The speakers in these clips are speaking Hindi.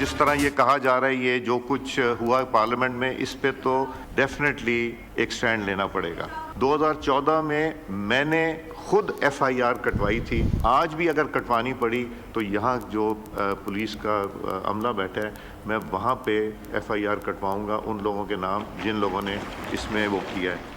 जिस तरह ये कहा जा रहा है, ये जो कुछ हुआ पार्लियामेंट में, इस पे तो डेफिनेटली एक स्टैंड लेना पड़ेगा। 2014 में मैंने खुद FIR कटवाई थी, आज भी अगर कटवानी पड़ी तो यहाँ जो पुलिस का अमला बैठा है, मैं वहाँ पे FIR कटवाऊँगा उन लोगों के नाम जिन लोगों ने इसमें वो किया है।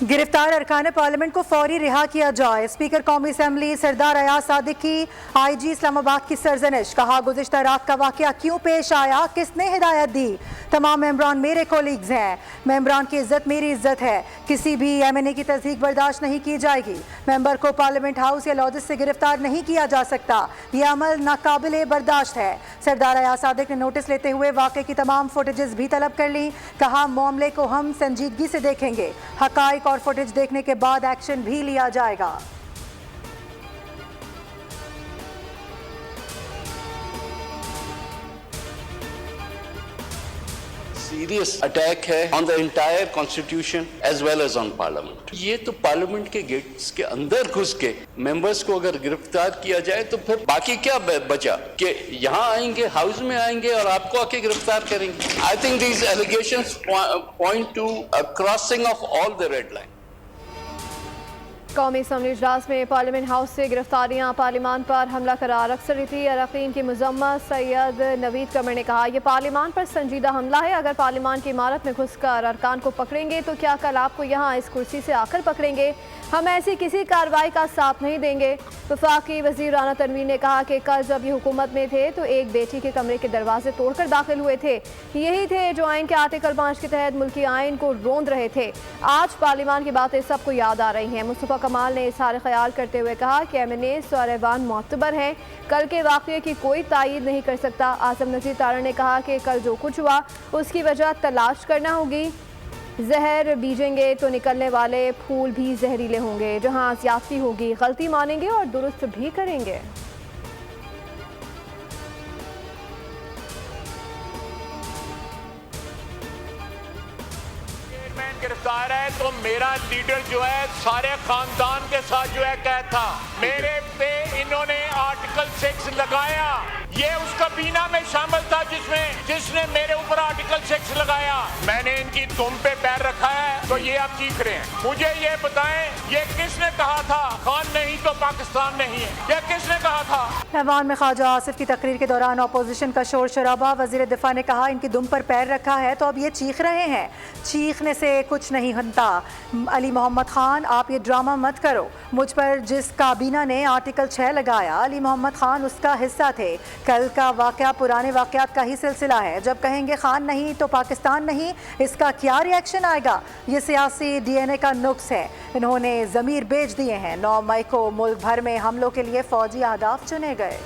गिरफ्तार अरकान पार्लियामेंट को फौरी रिहा किया जाए। स्पीकर कौमी असम्बली सरदार अयाज सादिक की IG इस्लामाबाद की सरजनिश। कहा, गुज़िश्ता रात का वाक़या क्यों पेश आया, किसने हिदायत दी? तमाम मेंबरान मेरे कोलीग्स हैं, मेंबरान की इज्जत मेरी इज्जत है, किसी भी MNA की तस्दीक बर्दाश्त नहीं की जाएगी। मेंबर को पार्लियामेंट हाउस या लॉजिस से गिरफ्तार नहीं किया जा सकता, यह अमल नाकाबिले बर्दाश्त है। सरदार अयाज सादिक ने नोटिस लेते हुए वाक़े की तमाम फुटेजेस भी तलब कर ली। कहा, मामले को हम संजीदगी से देखेंगे, हक़ाइक़ और फुटेज देखने के बाद एक्शन भी लिया जाएगा। सीरियस अटैक है on the entire constitution as well as on parliament. ये तो पार्लियामेंट के गेट्स के अंदर घुस के मेंबर्स को अगर गिरफ्तार किया जाए तो फिर बाकी क्या बचा कि यहाँ आएंगे, हाउस में आएंगे और आपको आके गिरफ्तार करेंगे। I think these allegations point to a crossing of all the red line. कौमी असम्बली इजलास में पार्लियामेंट हाउस से गिरफ्तारियां, पार्लियामान पर हमला करार, अक्सरियती अरकान की मजम्मत। सैयद नवीद कमर ने कहा, यह पार्लियामान पर संजीदा हमला है। अगर पार्लियामान की इमारत में घुसकर अरकान को पकड़ेंगे तो क्या कल आपको यहाँ इस कुर्सी से आकर पकड़ेंगे? हम ऐसी किसी कार्रवाई का साथ नहीं देंगे। वफाकी वज़ीर राना तनवीर ने कहा कि कल जब ये हुकूमत में थे तो एक बेटी के कमरे के दरवाजे तोड़कर दाखिल हुए थे, यही थे जो आइन के आर्टिकल 5 के तहत मुल्की आइन को रोंद रहे थे। आज पार्लियामान की बातें सबको याद आ रही हैं। मुस्तफ़ा कमाल ने इज़हार ख्याल करते हुए कहा कि MNA सौरेवान मोतबर हैं, कल के वाक़े की कोई तायीद नहीं कर सकता। आज़म नज़ीर तारा ने कहा कि कल जो कुछ हुआ उसकी वजह तलाश करना होगी। जहर बीजेंगे तो निकलने वाले फूल भी जहरीले होंगे। जहां ज़्यादती होगी गलती मानेंगे और दुरुस्त भी करेंगे। गिरफ्तार है तो मेरा लीडर जो है सारे खानदान के साथ जो है कहता, मेरे पे इन्होंने आर्टिकल 6 लगाया, ये उस कबीना में शामिल था जिसने मेरे ऊपर आर्टिकल 6 लगाया। मैंने इनकी तुम पे पैर रखा है तो ये आप चीख रहे हैं। मुझे ये बताएं, ये किसने कहा था खान नहीं तो पाकिस्तान नहीं है? ये किसने कहा था? ऐवान में ख्वाजा आसिफ की तकरीर के दौरान अपोजिशन का शोर शराबा। वजीर दिफा ने कहा, इनकी दुम पर पैर रखा है तो अब ये चीख रहे हैं, चीखने से कुछ नहीं बनता। अली मोहम्मद खान, आप ये ड्रामा मत करो। मुझ पर जिस काबीना ने आर्टिकल 6 लगाया, अली मोहम्मद खान उसका हिस्सा थे। कल का वाक़या पुराने वाक़यात का ही सिलसिला है। जब कहेंगे खान नहीं तो पाकिस्तान नहीं, इसका क्या रिएक्शन आएगा? ये सियासी DNA का नुक्स है। इन्होंने ज़मीर बेच दिए हैं। 9 मई को मुल्क भर में हमलों के लिए फौजी अहदाफ चुने गए।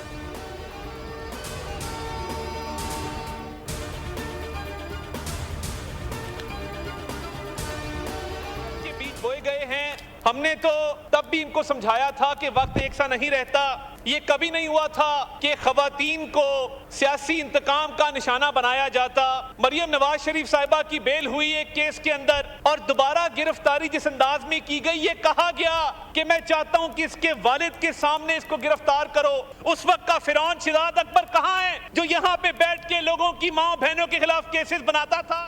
बोए गए हैं। हमने तो तब भी इनको समझाया था कि वक्त एक सा नहीं रहता। ये कभी नहीं हुआ था कि खवातीन को सियासी इंतकाम का निशाना बनाया जाता। मरियम नवाज शरीफ साहिबा की बेल हुई एक केस के अंदर और दोबारा गिरफ्तारी जिस अंदाज में की गई, ये कहा गया कि मैं चाहता हूं कि इसके वालिद के सामने इसको गिरफ्तार करो। उस वक्त का फिरौन शिदात अकबर कहां है जो यहाँ पे बैठ के लोगों की माँ बहनों के खिलाफ केसेस बनाता था?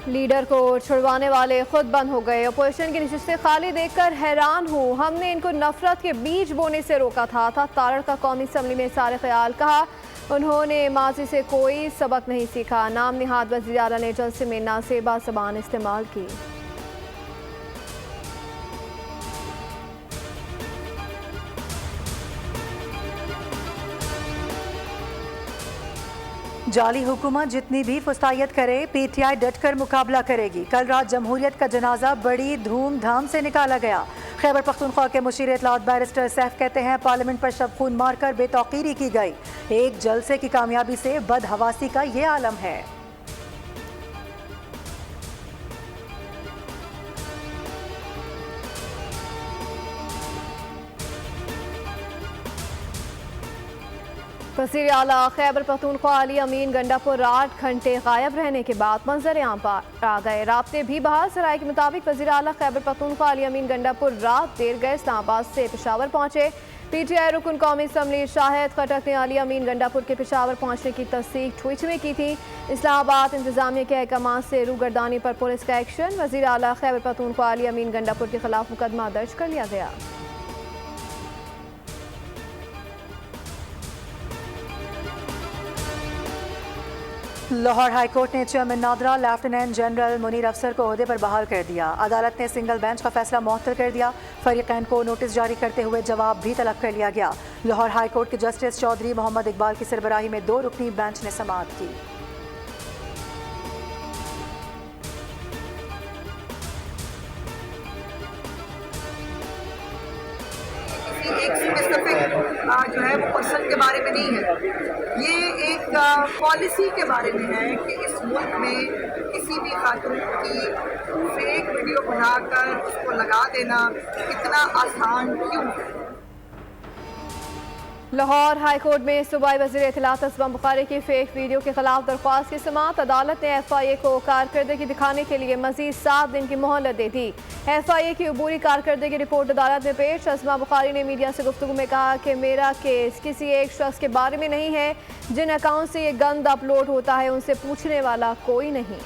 लीडर को छुड़वाने वाले खुद बंद हो गए। अपोजिशन की नशिस्तें खाली देखकर हैरान हूँ। हमने इनको नफरत के बीज बोने से रोका था। तारड़ का कौमी असम्बली में सारे ख्याल। कहा, उन्होंने माजी से कोई सबक नहीं सीखा। नाम निहाद वज़ीर आला ने जलसे में नासेबा ज़बान इस्तेमाल की। जाली हुकूमत जितनी भी फुस्तायत करे, PTI डट कर मुकाबला करेगी। कल रात जमहूरियत का जनाजा बड़ी धूमधाम से निकाला गया। खैबर पख्तूनख्वा के मुशीर इत्तलात बैरिस्टर सैफ कहते हैं, पार्लियामेंट पर शब खून मारकर बेतौकीरी की गई। एक जलसे की कामयाबी से बदहवासी का ये आलम है। वज़ीर आला खैबर पख्तूनख्वा अली अमीन गंडापुर 8 घंटे गायब रहने के बाद मंजर आम पर आ गए। राब्ते भी बहाल। सराय के मुताबिक वज़ीर आला खैबर पख्तूनख्वा अली अमीन गंडापुर रात देर गए इस्लामाबाद से पेशावर पहुंचे। PTI रुकन कौमी असम्बली शाहिद खटक ने आलिया अमीन गंडापुर के पेशावर पहुंचने की तस्दीक ट्वीट में की थी। इस्लामाबाद इंतजामिया के अहकाम से रूगर्दानी पर पुलिस का एक्शन। वजीर आला खैबर पख्तूनख्वा आलिया अमीन गंडापुर के खिलाफ मुकदमा दर्ज कर लिया गया। लाहौर हाईकोर्ट ने chairman NADRA lieutenant general Munir अफसर को ओहदे पर बहाल कर दिया। अदालत ने सिंगल बेंच का फैसला मुअत्तल कर दिया। फरीकैन को नोटिस जारी करते हुए जवाब भी तलब कर लिया गया। लाहौर हाईकोर्ट के जस्टिस चौधरी मोहम्मद इकबाल की सरबराही में 2 रुकनी बेंच ने समाअत की। एक स्पेसिफिक जो है वो पर्सन के बारे में नहीं है, ये एक पॉलिसी के बारे में है कि इस मुल्क में किसी भी खातून की फेक वीडियो बनाकर उसको लगा देना इतना आसान क्यों है। लाहौर हाईकोर्ट में सूबाई वज़ीर इत्तलात असमा बुखारी की फेक वीडियो के खिलाफ दरख्वास्त की समाअत। अदालत ने FIA को कारकर्दगी दिखाने के लिए मजीद 7 दिन की मोहलत दे दी। FIA की अबूरी कारकर्दगी रिपोर्ट अदालत में पेश। असमा बुखारी ने मीडिया से गुफ्तगू में कहा कि मेरा केस किसी एक शख्स के बारे में नहीं है। जिन अकाउंट से ये गंद अपलोड होता है उनसे पूछने वाला कोई नहीं।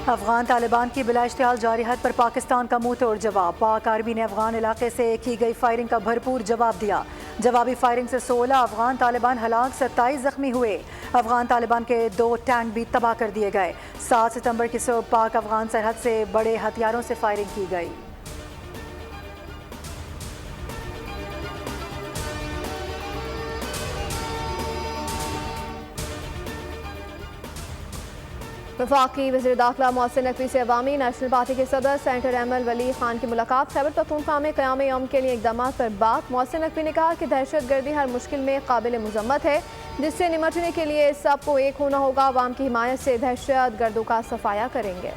अफगान तालिबान की बिला इश्तिहाल जारहत पर पाकिस्तान का मुंह तोड़ जवाब। पाक आर्मी ने अफगान इलाके से की गई फायरिंग का भरपूर जवाब दिया। जवाबी फायरिंग से 16 अफगान तालिबान हलाक, 27 जख्मी हुए। अफगान तालिबान के 2 टैंक भी तबाह कर दिए गए। 7 सितंबर की सुबह पाक अफगान सरहद से बड़े हथियारों से फायरिंग की गई। वफाकी वज़ीर दाखिला मोहसिन नकवी से अवामी नेशनल पार्टी के सदर सेनेटर एमएल वली खान की मुलाकात। खैबर पख्तूनख्वा में क़याम यौम के लिए इक़दामात पर बात। मोहसिन नकवी ने कहा कि दहशत गर्दी हर मुश्किल में काबिल मज़म्मत है, जिससे निमटने के लिए सबको एक होना होगा। अवाम की हिमायत से दहशत गर्दों का सफाया करेंगे।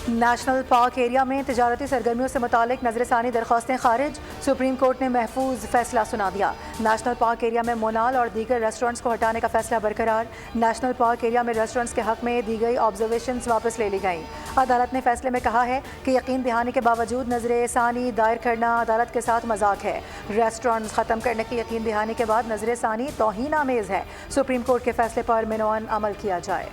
नेशनल पार्क एरिया में तिजारती सरगर्मियों से मुतालिक नजरसानी दरख्वास्तें खारिज। सुप्रीम कोर्ट ने महफूज फैसला सुना दिया। नेशनल पार्क एरिया में मोनाल और दीगर रेस्टोरेंट्स को हटाने का फैसला बरकरार। नेशनल पार्क एरिया में रेस्टोरेंट्स के हक में दी गई ऑब्जर्वेशंस वापस ले ली गई। अदालत ने फैसले में कहा है कि यकीन दहानी के बावजूद नजरसानी दायर करना अदालत के साथ मजाक है। रेस्टोरेंट्स ख़त्म करने की यकीन दहानी के बाद नजरसानी तौहीन आमेज़ है। सुप्रीम कोर्ट के फैसले पर मिनवान अमल किया जाए।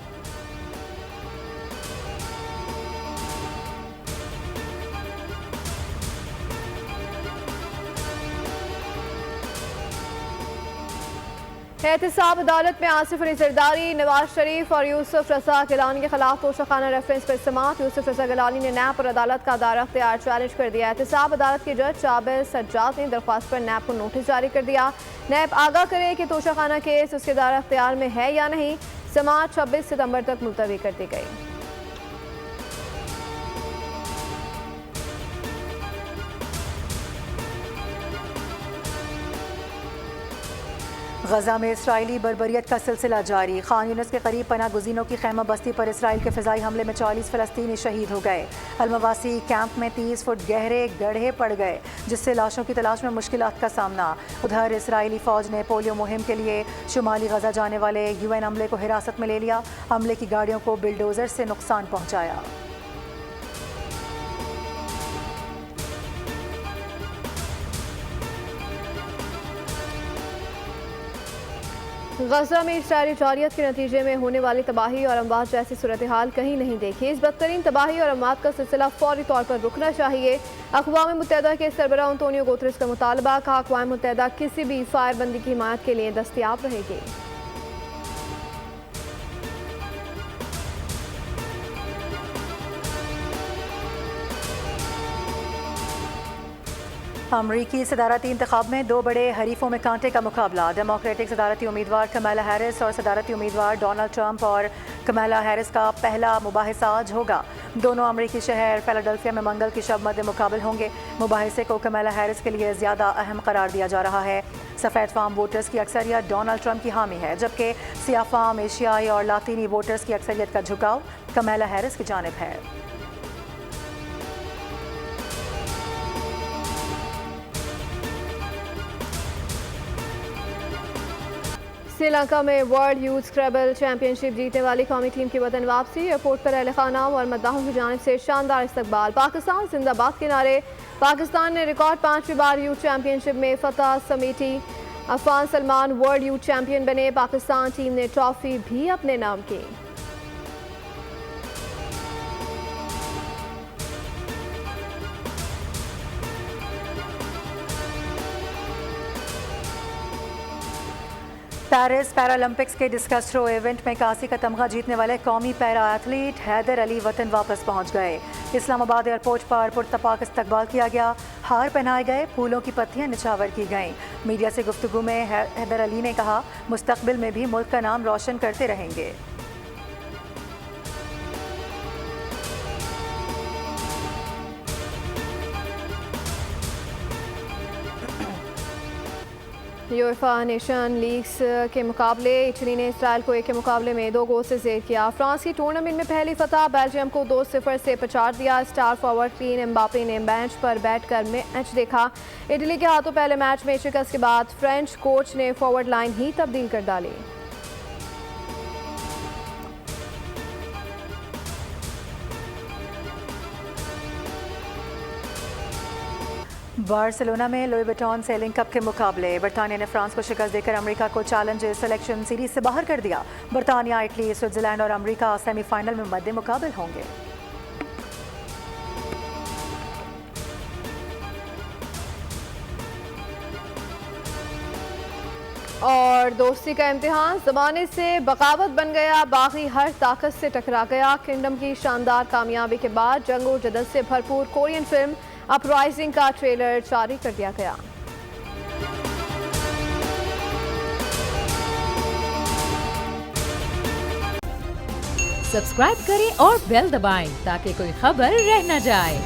एहतसाब अदालत में आसिफ अली जरदारी, नवाज शरीफ और यूसुफ रजा गिलानी के खिलाफ तोशाखाना रेफरेंस पर समाअत। यूसुफ रजा गिलानी ने नैब और अदालत का दायरा इख्तियार चैलेंज कर दिया। एहतसाब अदालत के जज शाबिर सज्जाद ने दरख्वास्त पर नैब को नोटिस जारी कर दिया। नैब आगाह करे कि तोशाखाना केस उसके दायरा इख्तियार में है या नहीं। समाअत 26 सितंबर तक मुलतवी कर दी गई। गजा में इसराइली बर्बरियत का सिलसिला जारी। खान यूनिस के करीब पनाह गुज़ीनों की खैमा बस्ती पर इसराइल के फ़िज़ाई हमले में 40 फ़लस्तीनी शहीद हो गए। अलमवासी कैंप में 30 फुट गहरे गड्ढे पड़ गए, जिससे लाशों की तलाश में मुश्किलात का सामना। उधर इसराइली फ़ौज ने पोलियो मुहिम के लिए शुमाली गजा जाने वाले UN अमले को हिरासत में ले लिया। अमले की गाड़ियों को बिल्डोज़र से नुकसान पहुँचाया। गजा में इसराइली जारियत के नतीजे में होने वाली तबाही और अमवात जैसी सूरत हाल कहीं नहीं देखी। इस बदतरीन तबाही और अमवात का सिलसिला फौरी तौर पर रुकना चाहिए। अक़वाम मुत्तहिदा के सरबराह अंतोनियो गुतरेस का मुतालबा। कहा अक़वाम मुत्तहिदा किसी भी फायरबंदी की हिमायत के लिए दस्तयाब रहेगी। अमरीकी सदारती इंतखाब में 2 बड़े हरीफों में कांटे का मुकाबला। डेमोक्रेटिक सदारती उम्मीदवार कमाला हैरिस और सदारती उम्मीदवार डोनाल्ड ट्रंप और कमाला हैरिस का पहला मुबाहिसा आज होगा। दोनों अमरीकी शहर फिलाडेल्फिया में मंगल की शब मध्य मुकाबल होंगे। मुबाहिसे को कमाला हैरिस के लिए ज़्यादा अहम करार दिया जा रहा है। सफ़ेद फाम वोटर्स की अक्सरियत डोनाल्ड ट्रंप की हामी है, जबकि सियाह फाम, एशियाई और लातीनी वोटर्स की अक्सरियत का झुकाव कमाला हैरिस की जानिब है। श्रीलंका में वर्ल्ड यूथ स्क्रैबल चैंपियनशिप जीतने वाली कौमी टीम की वतन वापसी। एयरपोर्ट पर अहल खाना और मद्दाहों की जानिब से शानदार इस्तकबाल। पाकिस्तान जिंदाबाद के नारे। पाकिस्तान ने रिकॉर्ड 5वीं बार यूथ चैंपियनशिप में फतह समेटी। Afan Salman world youth champion बने। पाकिस्तान टीम ने ट्रॉफी भी अपने नाम की। पेरिस पैरालंपिक्स के डिस्कस थ्रो इवेंट में कांसी का तमगा जीतने वाले कौमी पैरा एथलीट हैदर अली वतन वापस पहुंच गए। इस्लामाबाद एयरपोर्ट पर पुरतपाक इस्तकबाल किया गया। हार पहनाए गए, फूलों की पत्तियां निछावर की गईं। मीडिया से गुफ्तगू में हैदर अली ने कहा, मुस्तकबिल में भी मुल्क का नाम रोशन करते रहेंगे। यूएफा नेशन लीग्स के मुकाबले इटली ने इसराइल को 1 के मुकाबले में 2 गोल से ज़ेर किया। फ्रांस की टूर्नामेंट में पहली फतह। बेल्जियम को 2-0 से पछाड़ दिया। स्टार फॉरवर्ड क्लीन एम्बापे ने बेंच पर बैठकर मैच देखा। इटली के हाथों पहले मैच में शिकस्त के बाद फ्रेंच कोच ने फॉरवर्ड लाइन ही तब्दील कर डाली। बार्सिलोना में लुई विटॉन सेलिंग कप के मुकाबले। बरतानिया ने फ्रांस को शिकस्त देकर अमेरिका को चैलेंजर सिलेक्शन सीरीज से बाहर कर दिया। बरतानिया, इटली, स्विट्जरलैंड और अमेरिका सेमीफाइनल में मद्दे मुकाबिल होंगे। और दोस्ती का इम्तिहान ज़माने से बगावत बन गया। बागी हर ताकत से टकरा गया। किंगडम की शानदार कामयाबी के बाद जंगो जदत से भरपूर कोरियन फिल्म अपराइजिंग का ट्रेलर जारी कर दिया गया। सब्सक्राइब करें और बेल दबाएं ताकि कोई खबर रह न जाए।